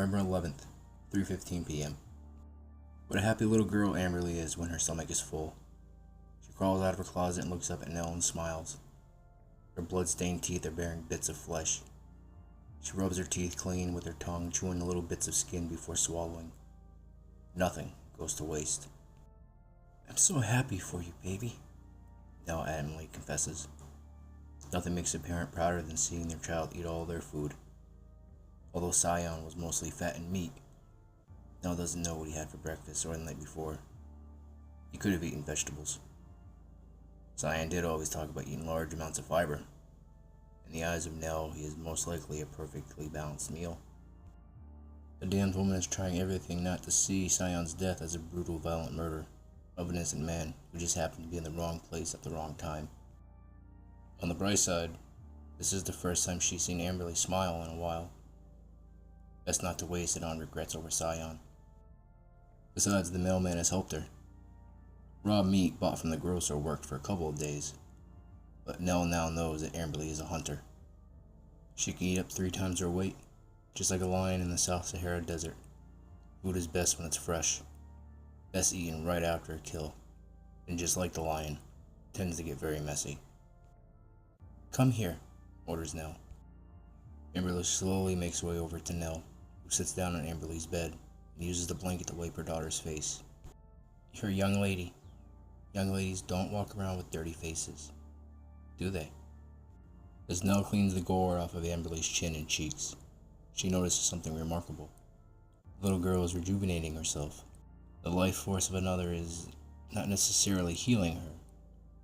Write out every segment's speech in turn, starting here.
November 11th, 3:15 p.m. What a happy little girl Amberly is when her stomach is full. She crawls out of her closet and looks up at Nell and smiles. Her blood-stained teeth are bearing bits of flesh. She rubs her teeth clean with her tongue, chewing the little bits of skin before swallowing. Nothing goes to waste. "I'm so happy for you, baby," Nell adamantly confesses. Nothing makes a parent prouder than seeing their child eat all their food. Although Scion was mostly fat and meat, Nell doesn't know what he had for breakfast or the night before. He could have eaten vegetables. Scion did always talk about eating large amounts of fiber. In the eyes of Nell, he is most likely a perfectly balanced meal. The damned woman is trying everything not to see Scion's death as a brutal, violent murder of an innocent man who just happened to be in the wrong place at the wrong time. On the bright side, this is the first time she's seen Amberly smile in a while. Best not to waste it on regrets over Scion. Besides, the mailman has helped her. Raw meat bought from the grocer worked for a couple of days, but Nell now knows that Amberly is a hunter. She can eat up 3 times her weight, just like a lion in the South Sahara Desert. Food is best when it's fresh, best eaten right after a kill, and just like the lion, tends to get very messy. "Come here," orders Nell. Amberly slowly makes her way over to Nell, who sits down on Amberly's bed and uses the blanket to wipe her daughter's face. "You're a young lady. Young ladies don't walk around with dirty faces, do they?" As Nell cleans the gore off of Amberly's chin and cheeks, she notices something remarkable. The little girl is rejuvenating herself. The life force of another is not necessarily healing her,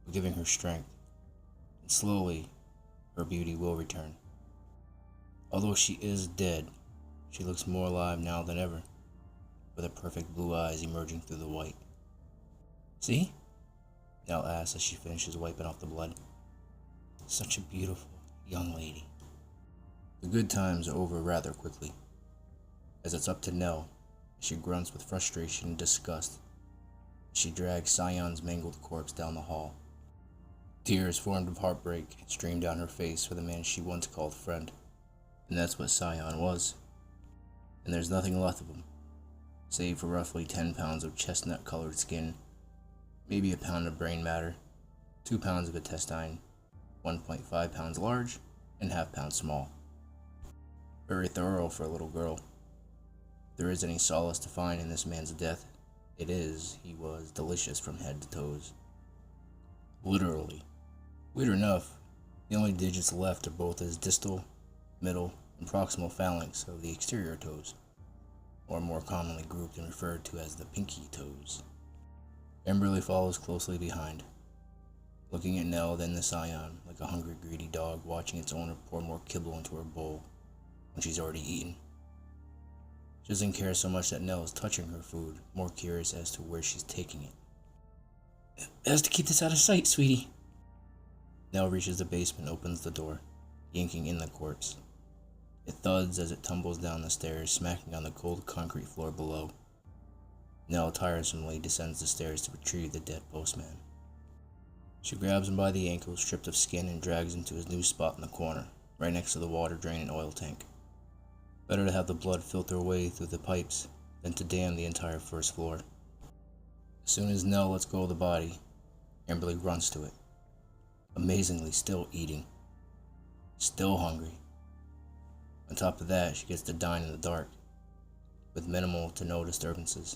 but giving her strength, and slowly her beauty will return. Although she is dead, she looks more alive now than ever, with her perfect blue eyes emerging through the white. "See?" Nell asks as she finishes wiping off the blood. "Such a beautiful young lady." The good times are over rather quickly, as it's up to Nell as she grunts with frustration and disgust as she drags Scion's mangled corpse down the hall. Tears formed of heartbreak stream down her face for the man she once called friend, and that's what Scion was. And there's nothing left of him, save for roughly 10 pounds of chestnut-colored skin, maybe a pound of brain matter, 2 pounds of intestine, 1.5 pounds large, and ½ pound small. Very thorough for a little girl. If there is any solace to find in this man's death, it is he was delicious from head to toes. Literally. Weird enough, the only digits left are both his distal, middle, and proximal phalanx of the exterior toes, or more commonly grouped and referred to as the pinky toes. Amberly follows closely behind, looking at Nell then the Scion like a hungry, greedy dog watching its owner pour more kibble into her bowl when she's already eaten. She doesn't care so much that Nell is touching her food, more curious as to where she's taking it. "Best to keep this out of sight, sweetie." Nell reaches the basement and opens the door, yanking in the corpse. It thuds as it tumbles down the stairs, smacking on the cold concrete floor below. Nell tiresomely descends the stairs to retrieve the dead postman. She grabs him by the ankle, stripped of skin, and drags him to his new spot in the corner, right next to the water drain and oil tank. Better to have the blood filter away through the pipes than to dam the entire first floor. As soon as Nell lets go of the body, Amberly runs to it, amazingly still eating, still hungry. On top of that, she gets to dine in the dark, with minimal to no disturbances,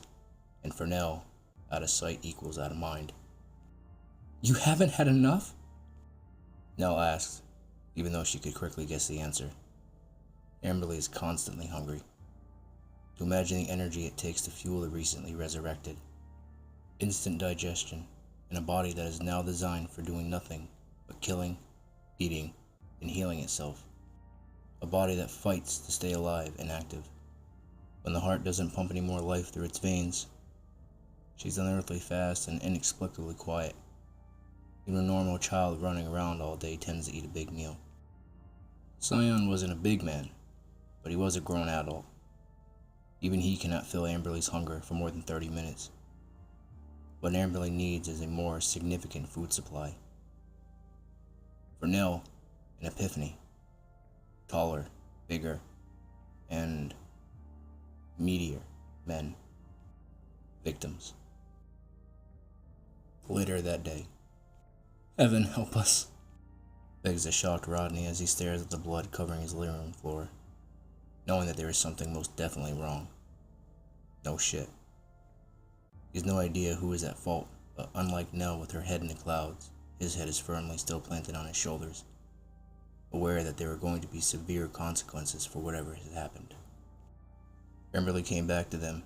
and for Nell, out of sight equals out of mind. "You haven't had enough?" Nell asks, even though she could quickly guess the answer. Amberly is constantly hungry. To imagine the energy it takes to fuel the recently resurrected. Instant digestion, in a body that is now designed for doing nothing but killing, eating, and healing itself. A body that fights to stay alive and active. When the heart doesn't pump any more life through its veins, she's unearthly fast and inexplicably quiet. Even a normal child running around all day tends to eat a big meal. Scion wasn't a big man, but he was a grown adult. Even he cannot fill Amberly's hunger for more than 30 minutes. What Amberly needs is a more significant food supply. For Nell, an epiphany. Taller, bigger, and meteor men, victims. Later that day, "Heaven help us," begs the shocked Rodney as he stares at the blood covering his living room floor, knowing that there is something most definitely wrong. No shit. He has no idea who is at fault, but unlike Nell with her head in the clouds, his head is firmly still planted on his shoulders, aware that there are going to be severe consequences for whatever has happened. Amberly came back to them,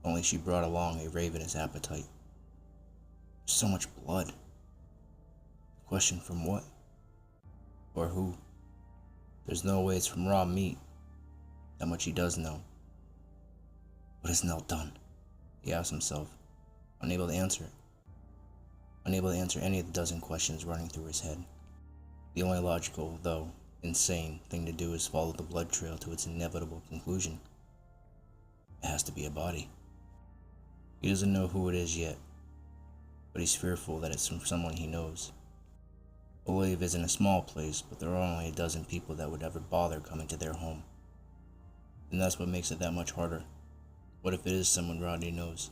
only she brought along a ravenous appetite. So much blood. The question, from what? Or who? There's no way it's from raw meat. That much he does know. What has Nell done? He asks himself, unable to answer it. Unable to answer any of the dozen questions running through his head. The only logical, though insane, thing to do is follow the blood trail to its inevitable conclusion. It has to be a body. He doesn't know who it is yet, but he's fearful that it's from someone he knows. Olive isn't a small place, but there are only a dozen people that would ever bother coming to their home. And that's what makes it that much harder. What if it is someone Rodney knows?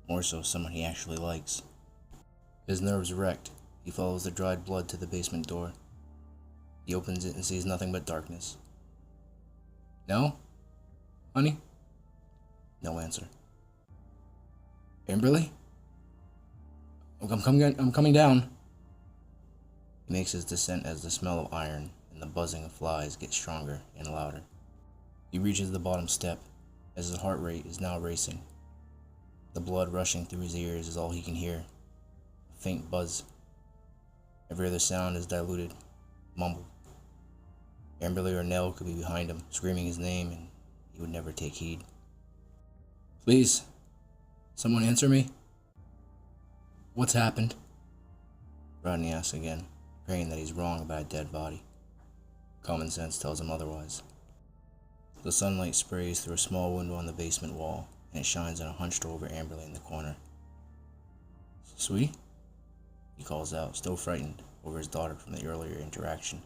More so, someone he actually likes. His nerves wrecked, he follows the dried blood to the basement door. He opens it and sees nothing but darkness. "No? Honey?" No answer. "Amberly? I'm coming down." He makes his descent as the smell of iron and the buzzing of flies gets stronger and louder. He reaches the bottom step, as his heart rate is now racing. The blood rushing through his ears is all he can hear. A faint buzz. Every other sound is diluted, mumbled. Amberly or Nell could be behind him, screaming his name, and he would never take heed. "Please, someone answer me. What's happened?" Rodney asks again, praying that he's wrong about a dead body. Common sense tells him otherwise. The sunlight sprays through a small window on the basement wall, and it shines on a hunched over Amberly in the corner. "Sweetie?" he calls out, still frightened over his daughter from the earlier interaction.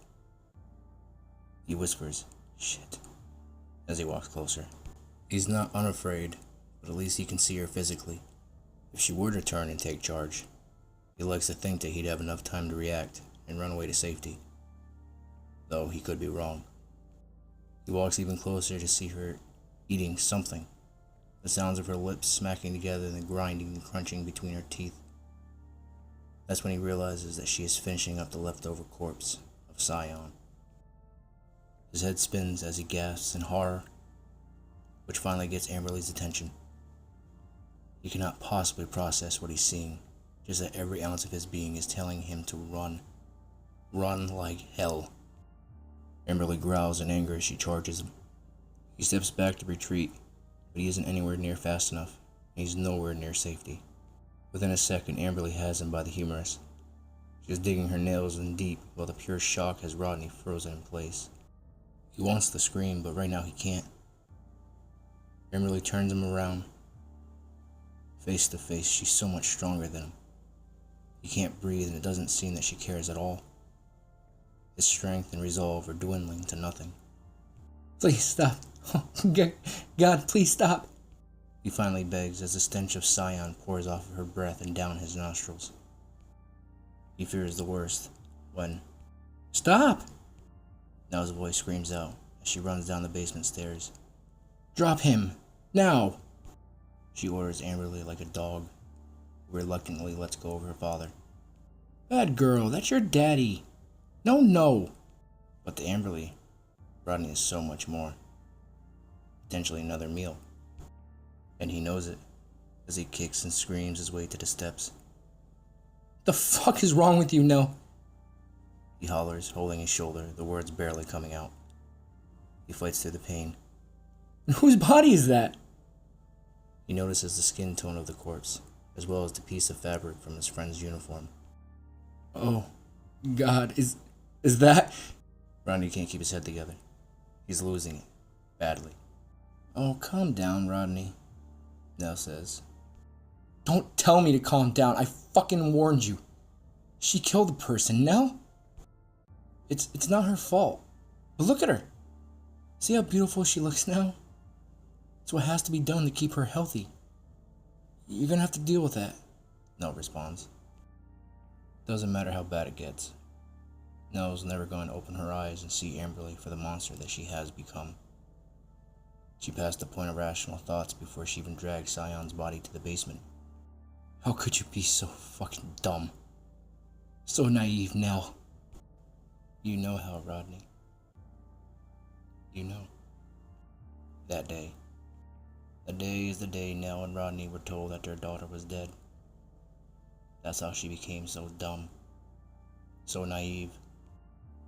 He whispers, "Shit," as he walks closer. He's not unafraid, but at least he can see her physically. If she were to turn and take charge, he likes to think that he'd have enough time to react and run away to safety. Though he could be wrong. He walks even closer to see her eating something, the sounds of her lips smacking together and the grinding and crunching between her teeth. That's when he realizes that she is finishing up the leftover corpse of Scion. His head spins as he gasps in horror, which finally gets Amberly's attention. He cannot possibly process what he's seeing, just that every ounce of his being is telling him to run. Run like hell. Amberly growls in anger as she charges him. He steps back to retreat, but he isn't anywhere near fast enough, and he's nowhere near safety. Within a second, Amberly has him by the humerus. She is digging her nails in deep, while the pure shock has Rodney frozen in place. He wants to scream, but right now he can't. Amberly turns him around. Face to face, she's so much stronger than him. He can't breathe, and it doesn't seem that she cares at all. His strength and resolve are dwindling to nothing. "Please stop. Oh, God, please stop." He finally begs as the stench of Scion pours off of her breath and down his nostrils. He fears the worst when, "Stop!" Nell's voice screams out as she runs down the basement stairs. "Drop him! Now!" She orders Amberly like a dog, who reluctantly lets go of her father. "Bad girl, that's your daddy. No. But to Amberly, Rodney is so much more. Potentially another meal. And he knows it, as he kicks and screams his way to the steps. "The fuck is wrong with you, Nell?" He hollers, holding his shoulder, the words barely coming out. He fights through the pain. "And whose body is that?" He notices the skin tone of the corpse, as well as the piece of fabric from his friend's uniform. "Oh, God, is that..." Rodney can't keep his head together. He's losing it, badly. "Oh, calm down, Rodney," Nell says. "Don't tell me to calm down. I fucking warned you. She killed the person, Nell. It's not her fault. But look at her. See how beautiful she looks now? It's what has to be done to keep her healthy. You're gonna have to deal with that. Nell responds. Doesn't matter how bad it gets. Nell's never going to open her eyes and see Amberly for the monster that she has become. She passed the point of rational thoughts before she even dragged Scion's body to the basement. How could you be so fucking dumb? So naive, Nell. You know how, Rodney. You know. That day. The day is the day Nell and Rodney were told that their daughter was dead. That's how she became so dumb. So naive.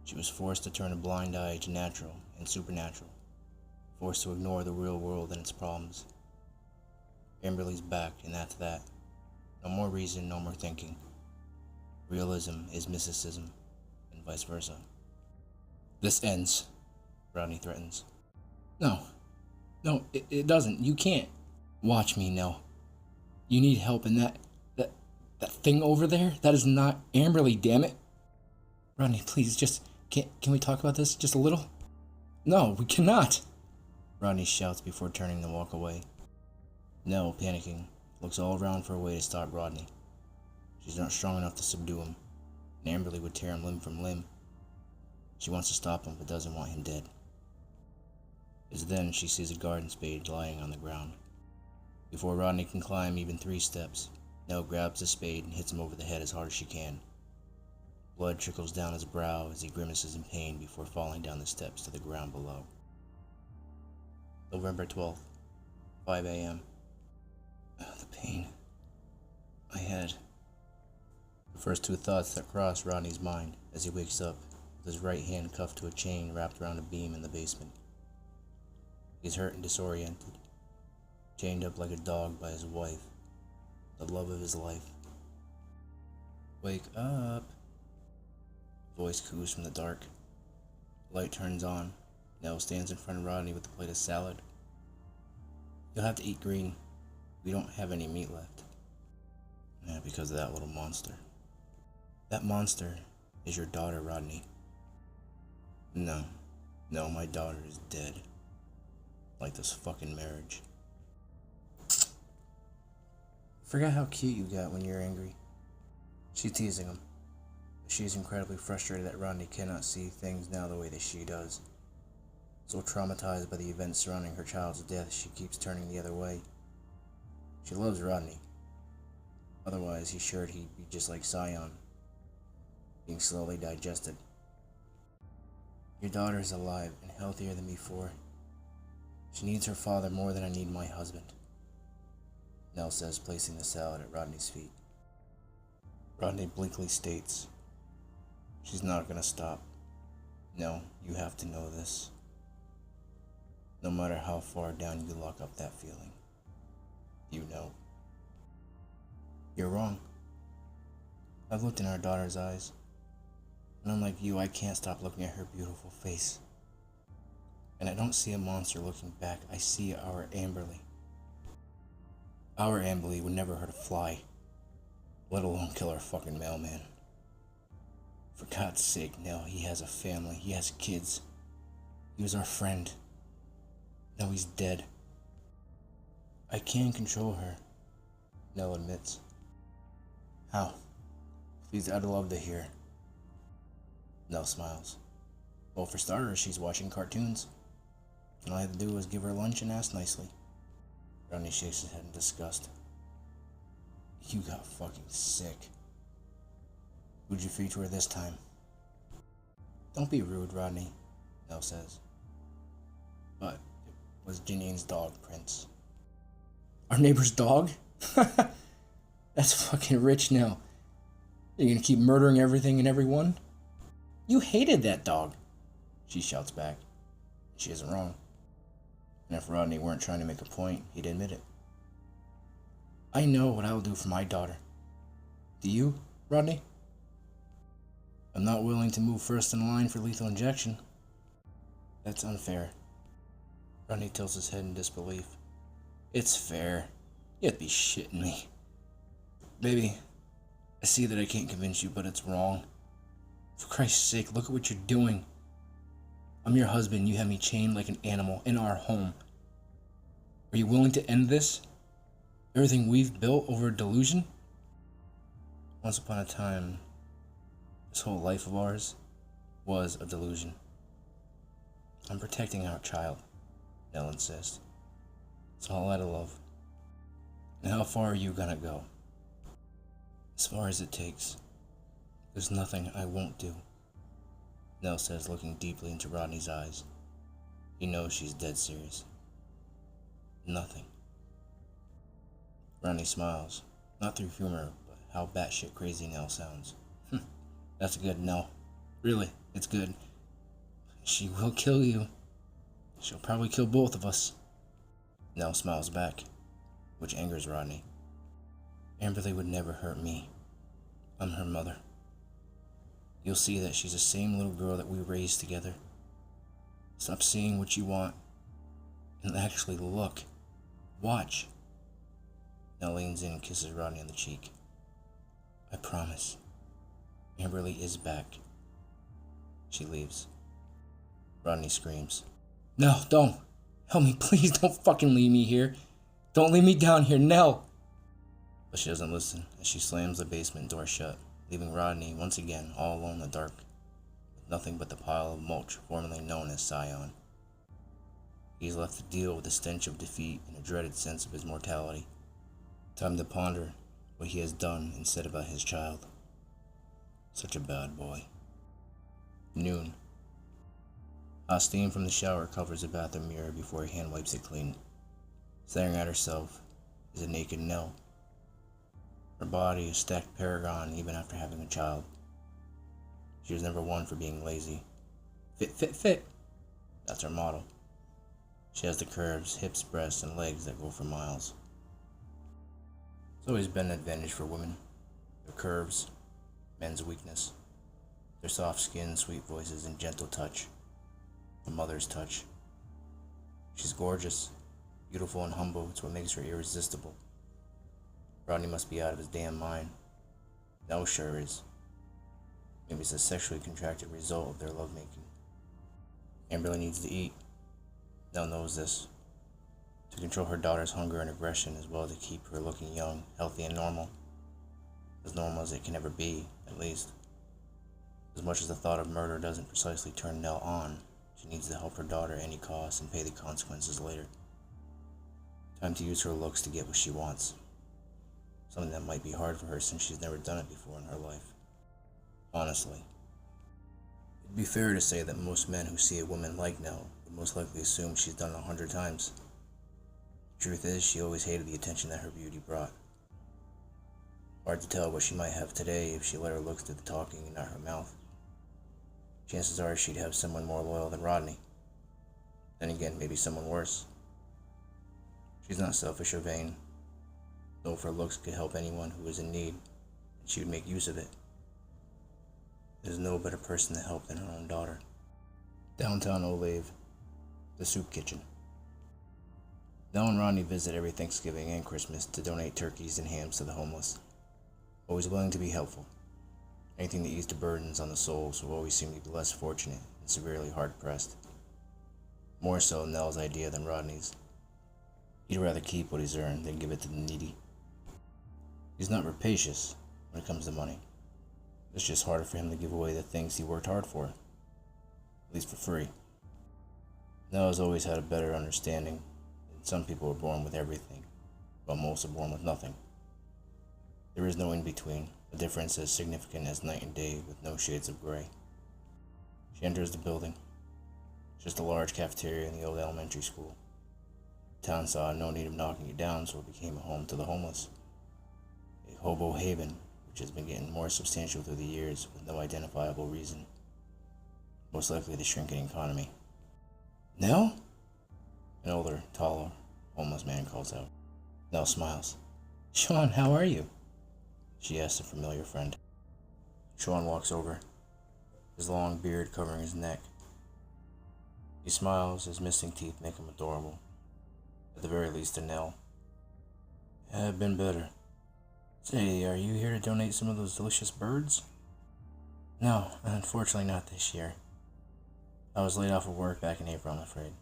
She was forced to turn a blind eye to natural and supernatural. Forced to ignore the real world and its problems. Amberly's back, and that's that. No more reason, no more thinking. Realism is mysticism, and vice versa. This ends, Rodney threatens. No, it doesn't. You can't. Watch me, Nell. You need help, and that thing over there, that is not Amberly, damn it. Rodney, please, can we talk about this just a little? No, we cannot. Rodney shouts before turning to walk away. Nell, panicking, looks all around for a way to stop Rodney. She's not strong enough to subdue him, and Amberly would tear him limb from limb. She wants to stop him, but doesn't want him dead. It's then she sees a garden spade lying on the ground. Before Rodney can climb even 3 steps, Nell grabs the spade and hits him over the head as hard as she can. Blood trickles down his brow as he grimaces in pain before falling down the steps to the ground below. November 12th, 5 a.m. The pain I had. The first 2 thoughts that cross Rodney's mind as he wakes up with his right hand cuffed to a chain wrapped around a beam in the basement. He's hurt and disoriented, chained up like a dog by his wife, the love of his life. Wake up. Voice coos from the dark. The light turns on. Nell stands in front of Rodney with a plate of salad. You'll have to eat green. We don't have any meat left. Yeah, because of that little monster. That monster is your daughter, Rodney. No, my daughter is dead. Like this fucking marriage. Forget how cute you got when you're angry. She's teasing him. She is incredibly frustrated that Rodney cannot see things now the way that she does. So traumatized by the events surrounding her child's death, she keeps turning the other way. She loves Rodney. Otherwise, he's sure he'd be just like Scion, being slowly digested. Your daughter is alive and healthier than before. She needs her father more than I need my husband, Nell says, placing the salad at Rodney's feet. Rodney bleakly states, she's not gonna stop. No, you have to know this. No matter how far down you lock up that feeling, you know. You're wrong. I've looked in our daughter's eyes, and unlike you, I can't stop looking at her beautiful face. And I don't see a monster looking back, I see our Amberly. Our Amberly would never hurt a fly, let alone kill our fucking mailman. For God's sake, Nell, he has a family, he has kids. He was our friend. Now he's dead. I can control her, Nell admits. How? Please, I'd love to hear. Nell smiles. Well, for starters, she's watching cartoons. And all I have to do is give her lunch and ask nicely. Rodney shakes his head in disgust. You got fucking sick. Who'd you feed to her this time? Don't be rude, Rodney, Nell says. But it was Janine's dog, Prince. Our neighbor's dog? That's fucking rich, Nell. You're gonna keep murdering everything and everyone? You hated that dog, she shouts back. She isn't wrong. And if Rodney weren't trying to make a point, he'd admit it. I know what I'll do for my daughter. Do you, Rodney? I'm not willing to move first in line for lethal injection. That's unfair. Rodney tilts his head in disbelief. It's fair. You have to be shitting me. Baby, I see that I can't convince you, but it's wrong. For Christ's sake, look at what you're doing. I'm your husband, you have me chained like an animal in our home. Are you willing to end this? Everything we've built over a delusion? Once upon a time, this whole life of ours was a delusion. I'm protecting our child, Nell insists. It's all out of love. And how far are you gonna go? As far as it takes. There's nothing I won't do, Nell says, looking deeply into Rodney's eyes. He knows she's dead serious. Nothing. Rodney smiles, not through humor, but how batshit crazy Nell sounds. That's good, Nell. Really, it's good. She will kill you. She'll probably kill both of us. Nell smiles back, which angers Rodney. Amberly would never hurt me. I'm her mother. You'll see that she's the same little girl that we raised together. Stop seeing what you want and actually look. Watch. Nell leans in and kisses Rodney on the cheek. I promise. Amberly is back. She leaves. Rodney screams. No, don't. Help me, please. Don't fucking leave me here. Don't leave me down here, Nell. But she doesn't listen as she slams the basement door shut, leaving Rodney once again all alone in the dark, with nothing but the pile of mulch formerly known as Scion. He's left to deal with the stench of defeat and a dreaded sense of his mortality. Time to ponder what he has done and said about his child. Such a bad boy. Noon. Hot steam from the shower covers the bathroom mirror before he hand wipes it clean. Staring at herself is a naked Nell. Her body is stacked paragon even after having a child. She was never one for being lazy. Fit, fit, fit. That's her motto. She has the curves, hips, breasts, and legs that go for miles. It's always been an advantage for women. Their curves, men's weakness. Their soft skin, sweet voices, and gentle touch. A mother's touch. She's gorgeous, beautiful, and humble. It's what makes her irresistible. Rodney must be out of his damn mind. Nell sure is. Maybe it's a sexually contracted result of their lovemaking. Amberly needs to eat. Nell knows this. To control her daughter's hunger and aggression, as well as to keep her looking young, healthy, and normal. As normal as it can ever be, at least. As much as the thought of murder doesn't precisely turn Nell on, she needs to help her daughter at any cost and pay the consequences later. Time to use her looks to get what she wants. Something that might be hard for her since she's never done it before in her life. Honestly. It'd be fair to say that most men who see a woman like Nell would most likely assume she's done it 100 times. The truth is, she always hated the attention that her beauty brought. Hard to tell what she might have today if she let her looks do the talking and not her mouth. Chances are she'd have someone more loyal than Rodney. Then again, maybe someone worse. She's not selfish or vain. Though if her looks could help anyone who is in need, she would make use of it. There's no better person to help than her own daughter. Downtown Olive, the soup kitchen. Nell and Rodney visit every Thanksgiving and Christmas to donate turkeys and hams to the homeless. Always willing to be helpful. Anything to ease the burdens on the souls who always seem to be less fortunate and severely hard-pressed. More so Nell's idea than Rodney's. He'd rather keep what he's earned than give it to the needy. He's not rapacious when it comes to money. It's just harder for him to give away the things he worked hard for. At least for free. Nell has always had a better understanding that some people are born with everything, while most are born with nothing. There is no in-between, a difference as significant as night and day with no shades of gray. She enters the building. It's just a large cafeteria in the old elementary school. The town saw no need of knocking it down, so it became a home to the homeless. A hobo haven, which has been getting more substantial through the years with no identifiable reason. Most likely the shrinking economy. Nell? An older, taller, homeless man calls out. Nell smiles. Sean, how are you? She asks a familiar friend. Sean walks over, his long beard covering his neck. He smiles, his missing teeth make him adorable. At the very least to Nell. I've been better. Say, are you here to donate some of those delicious birds? No, unfortunately not this year. I was laid off of work back in April, I'm afraid.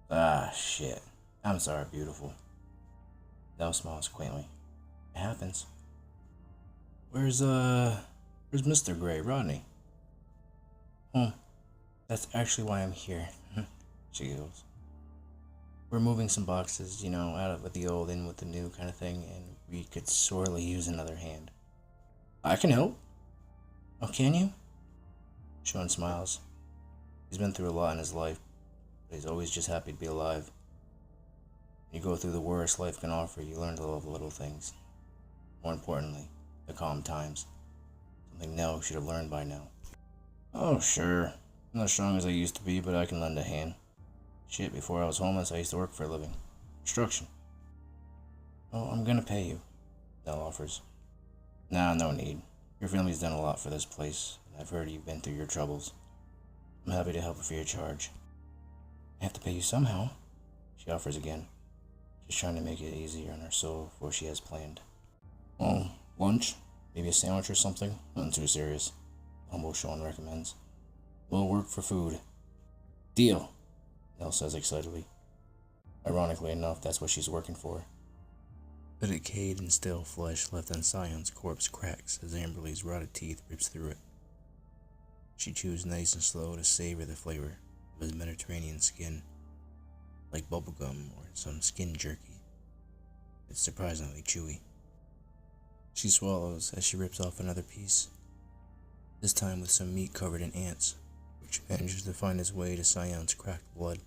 Ah, shit. I'm sorry, beautiful. Nell smiles quaintly. It happens. Where's Mr. Gray, Rodney? Oh, that's actually why I'm here, she goes. We're moving some boxes, out of the old in with the new kind of thing, and we could sorely use another hand. I can help. Oh, can you? Sean smiles. He's been through a lot in his life, but he's always just happy to be alive. When you go through the worst life can offer, you learn to love the little things. More importantly, the calm times. Something Nell should have learned by now. Oh, sure. I'm not as strong as I used to be, but I can lend a hand. Shit, before I was homeless, I used to work for a living. Construction. Oh, I'm gonna pay you, Nell offers. Nah, no need. Your family's done a lot for this place, and I've heard you've been through your troubles. I'm happy to help free of charge. I have to pay you somehow, she offers again. She's trying to make it easier on her soul for what she has planned. Oh, lunch? Maybe a sandwich or something? Nothing too serious. Humble Sean recommends. We'll work for food. Deal, Nell says excitedly. Ironically enough, that's what she's working for. The decayed and stale flesh left on Scion's corpse cracks as Amberly's rotted teeth rips through it. She chews nice and slow to savor the flavor of his Mediterranean skin, like bubblegum or some skin jerky. It's surprisingly chewy. She swallows as she rips off another piece, this time with some meat covered in ants, which manages to find its way to Scion's cracked blood.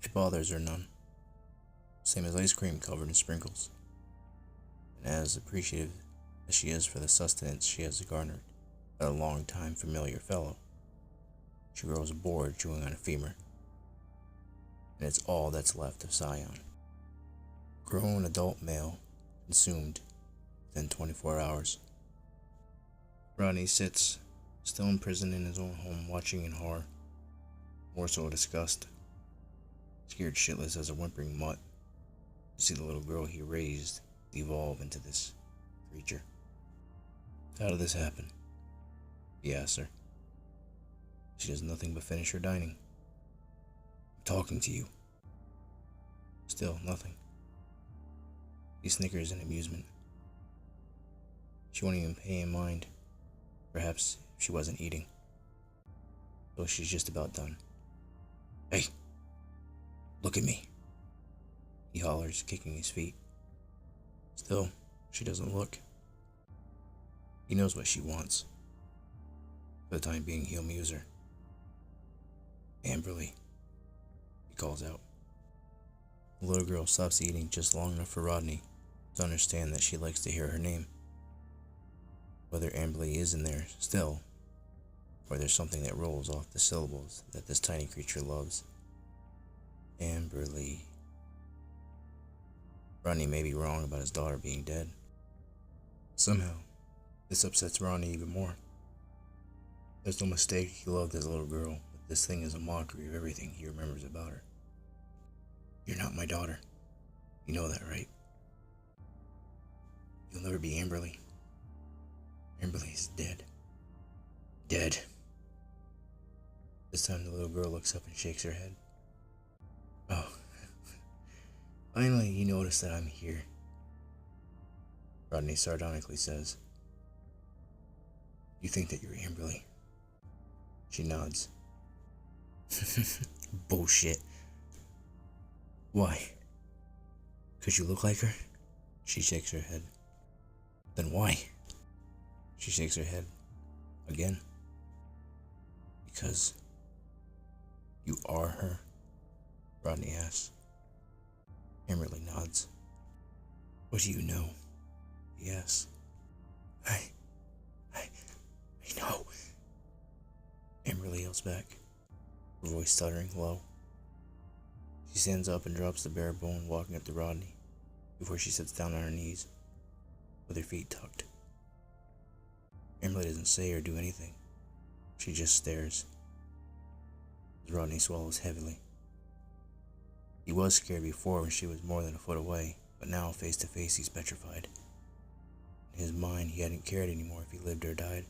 It bothers her none, same as ice cream covered in sprinkles. And as appreciative as she is for the sustenance she has garnered by a long-time familiar fellow, she grows bored chewing on a femur. And it's all that's left of Scion. Grown adult male, consumed within 24 hours. Rodney sits, still imprisoned in his own home, watching in horror, more so disgust, scared shitless as a whimpering mutt to see the little girl he raised evolve into this creature. How did this happen? He asks her. She does nothing but finish her dining. I'm talking to you. Still nothing. He snickers in amusement. She won't even pay him mind. Perhaps if she wasn't eating. So she's just about done. Hey, look at me, he hollers, kicking his feet. Still, she doesn't look. He knows what she wants. For the time being, he'll amuse her. Amberly, he calls out. The little girl stops eating just long enough for Rodney to understand that she likes to hear her name. Whether Amberly is in there still, or there's something that rolls off the syllables that this tiny creature loves. Amberly. Rodney may be wrong about his daughter being dead. Somehow, this upsets Rodney even more. There's no mistake he loved his little girl, but this thing is a mockery of everything he remembers about her. You're not my daughter. You know that, right? You'll never be Amberly. Amberly is dead. Dead. This time the little girl looks up and shakes her head. Oh, finally you notice that I'm here, Rodney sardonically says. You think that you're Amberly? She nods. Bullshit. Why? 'Cause you look like her? She shakes her head. Then why? She shakes her head. Again. Because you are her? Rodney asks. Amberly nods. What do you know? He asks. I know. Amberly yells back, her voice stuttering low. She stands up and drops the bare bone, walking up to Rodney, before she sits down on her knees, with her feet tucked. Amberly doesn't say or do anything. She just stares. As Rodney swallows heavily. He was scared before when she was more than a foot away, but now face to face he's petrified. In his mind he hadn't cared anymore if he lived or died.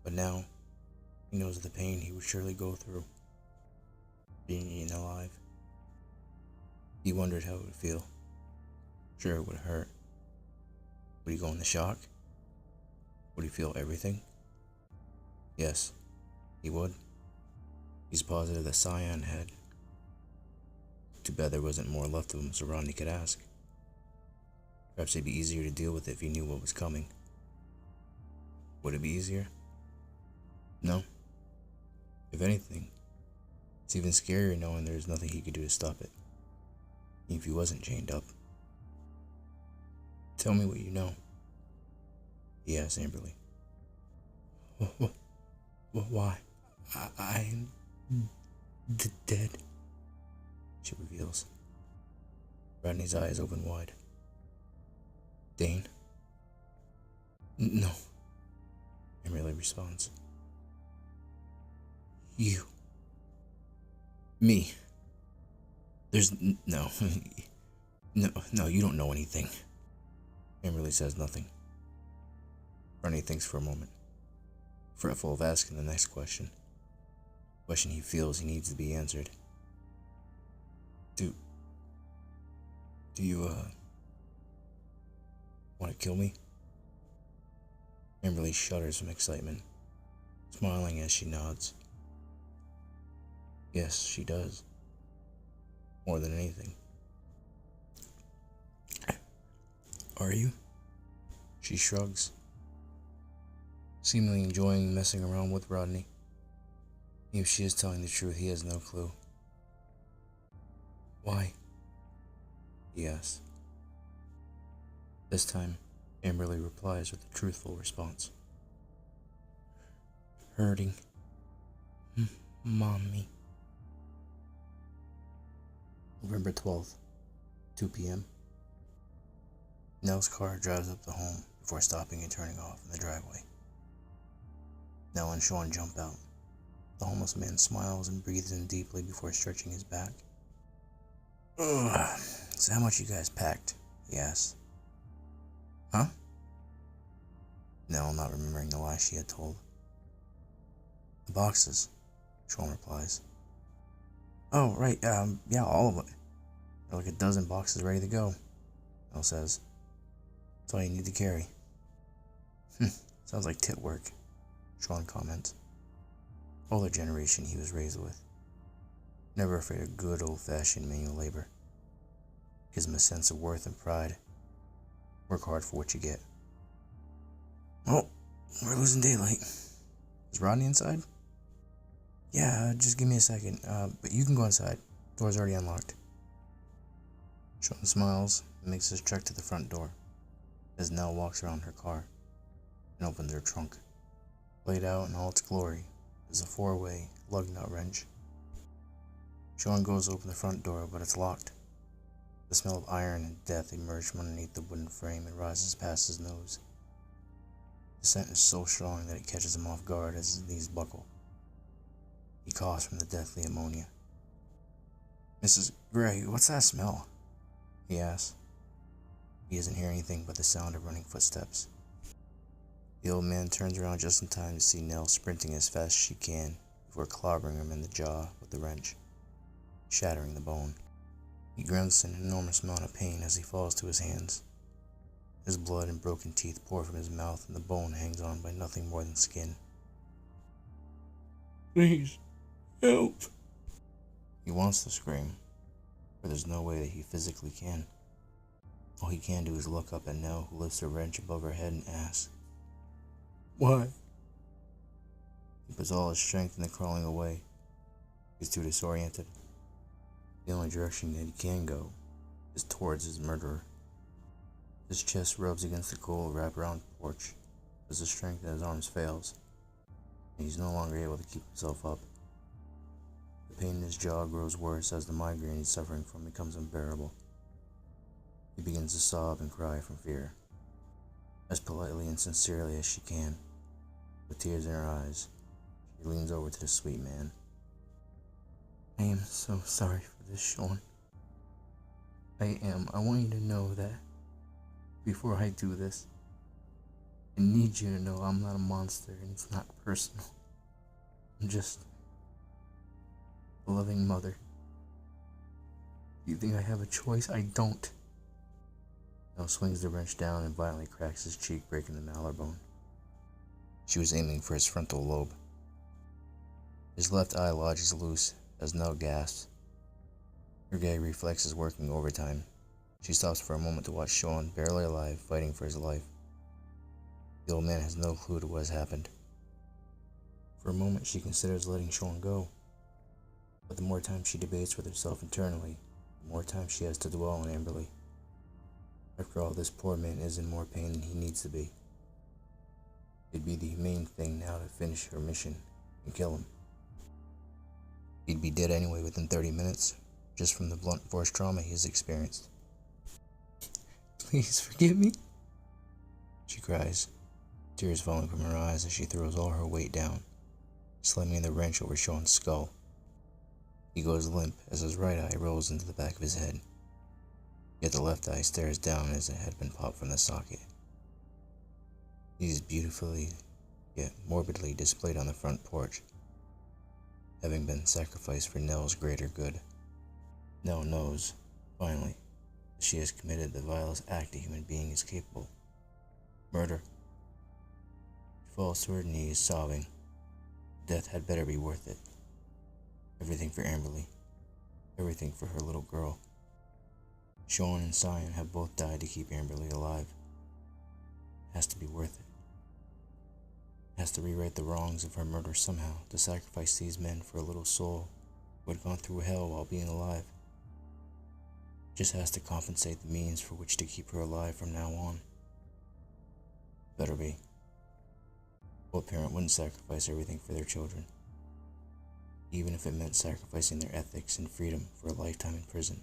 But now, he knows the pain he would surely go through, being eaten alive. He wondered how it would feel. Sure, it would hurt. Would he go into shock? Would he feel everything? Yes, he would. He's positive that Cyan had. Too bad there wasn't more left of him so Rodney could ask. Perhaps it'd be easier to deal with it if he knew what was coming. Would it be easier? No. If anything, it's even scarier knowing there's nothing he could do to stop it, even if he wasn't chained up. Tell me what you know, he asked angrily. Why? I'm dead, she reveals. Rodney's eyes open wide. Dane? No, Emily responds. You. Me. There's no. No, you don't know anything. Emily says nothing. Rodney thinks for a moment, fretful of asking the next question. Question he feels he needs to be answered. Do you, want to kill me? Emily shudders from excitement, smiling as she nods. Yes, she does. More than anything. Are you? She shrugs, seemingly enjoying messing around with Rodney. If she is telling the truth, he has no clue. Why? He asks. This time, Amberly replies with a truthful response. Hurting. Mommy. November 12th, 2 p.m. Nell's car drives up the home before stopping and turning off in the driveway. Nell and Sean jump out. The homeless man smiles and breathes in deeply before stretching his back. Ugh. So how much you guys packed? He asks. Huh? Nell not remembering the lie she had told. The boxes, Sean replies. Oh, right, yeah, all of it. There are like a dozen boxes ready to go, Nell says. That's all you need to carry. Sounds like tit work, Sean comments. Older generation he was raised with. Never afraid of good old-fashioned manual labor. Gives him a sense of worth and pride. Work hard for what you get. Oh, we're losing daylight. Is Rodney inside? Yeah, just give me a second. But you can go inside. Door's already unlocked. Sean smiles and makes his trek to the front door as Nell walks around her car and opens her trunk. Laid out in all its glory is a 4-way lug nut wrench. Sean goes to open the front door, but it's locked. The smell of iron and death emerges from underneath the wooden frame and rises past his nose. The scent is so strong that it catches him off guard as his knees buckle. He coughs from the deathly ammonia. Mrs. Gray, what's that smell? He asks. He doesn't hear anything but the sound of running footsteps. The old man turns around just in time to see Nell sprinting as fast as she can before clobbering him in the jaw with the wrench, shattering the bone. He grunts an enormous amount of pain as he falls to his hands. His blood and broken teeth pour from his mouth and the bone hangs on by nothing more than skin. Please, help. He wants to scream, but there's no way that he physically can. All he can do is look up at Nell, who lifts her wrench above her head and asks, Why? He puts all his strength into crawling away. He's too disoriented. The only direction that he can go is towards his murderer. His chest rubs against the cold wraparound porch as the strength in his arms fails, and he's no longer able to keep himself up. The pain in his jaw grows worse as the migraine he's suffering from becomes unbearable. He begins to sob and cry from fear. As politely and sincerely as she can, with tears in her eyes, she leans over to the sweet man. I am so sorry for this, Sean. I am. I want you to know that before I do this, I need you to know I'm not a monster and it's not personal. I'm just a loving mother. You think I have a choice? I don't. Nell swings the wrench down and violently cracks his cheek, breaking the malar bone. She was aiming for his frontal lobe. His left eye lodges loose as Nell gasps. Her gag reflex is working overtime. She stops for a moment to watch Sean, barely alive, fighting for his life. The old man has no clue to what has happened. For a moment, she considers letting Sean go. But the more time she debates with herself internally, the more time she has to dwell on Amberly. After all, this poor man is in more pain than he needs to be. It'd be the humane thing now to finish her mission and kill him. He'd be dead anyway within 30 minutes, just from the blunt force trauma he has experienced. Please forgive me, she cries, tears falling from her eyes as she throws all her weight down, slamming the wrench over Sean's skull. He goes limp as his right eye rolls into the back of his head, yet the left eye stares down as it had been popped from the socket. He is beautifully, yet morbidly displayed on the front porch, having been sacrificed for Nell's greater good. Nell knows, finally, that she has committed the vilest act a human being is capable. Murder. She falls to her knees, sobbing. Death had better be worth it. Everything for Amberly. Everything for her little girl. Sean and Cyan have both died to keep Amberly alive. It has to be worth it. It has to rewrite the wrongs of her murder somehow, to sacrifice these men for a little soul who had gone through hell while being alive. It just has to compensate the means for which to keep her alive from now on. Better be. What parent wouldn't sacrifice everything for their children, even if it meant sacrificing their ethics and freedom for a lifetime in prison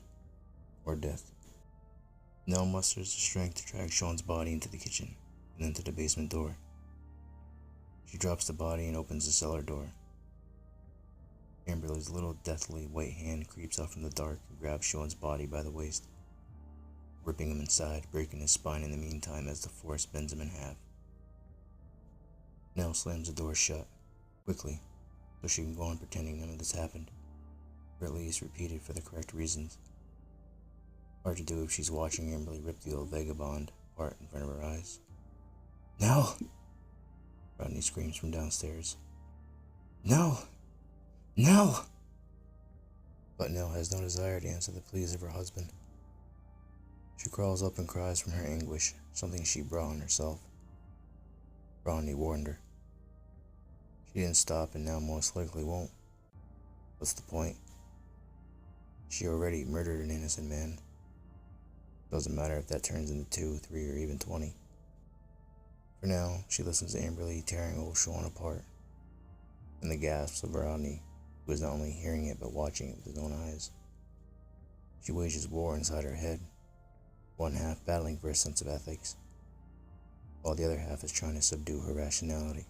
or death? Nell musters the strength to drag Sean's body into the kitchen and then to the basement door. She drops the body and opens the cellar door. Amberly's little deathly white hand creeps out from the dark and grabs Sean's body by the waist, ripping him inside, breaking his spine in the meantime as the force bends him in half. Nell slams the door shut, quickly, so she can go on pretending none of this happened, or at least repeat it for the correct reasons. Hard to do if she's watching Amberly rip the old vagabond apart in front of her eyes. No! Rodney screams from downstairs. No! No! But Nell has no desire to answer the pleas of her husband. She crawls up and cries from her anguish, something she brought on herself. Rodney warned her. She didn't stop and now most likely won't. What's the point? She already murdered an innocent man. Doesn't matter if that turns into 2, 3, or even 20. For now, she listens to Amberly tearing old Sean apart, and the gasps of Rodney, who is not only hearing it but watching it with his own eyes. She wages war inside her head, one half battling for a sense of ethics, while the other half is trying to subdue her rationality.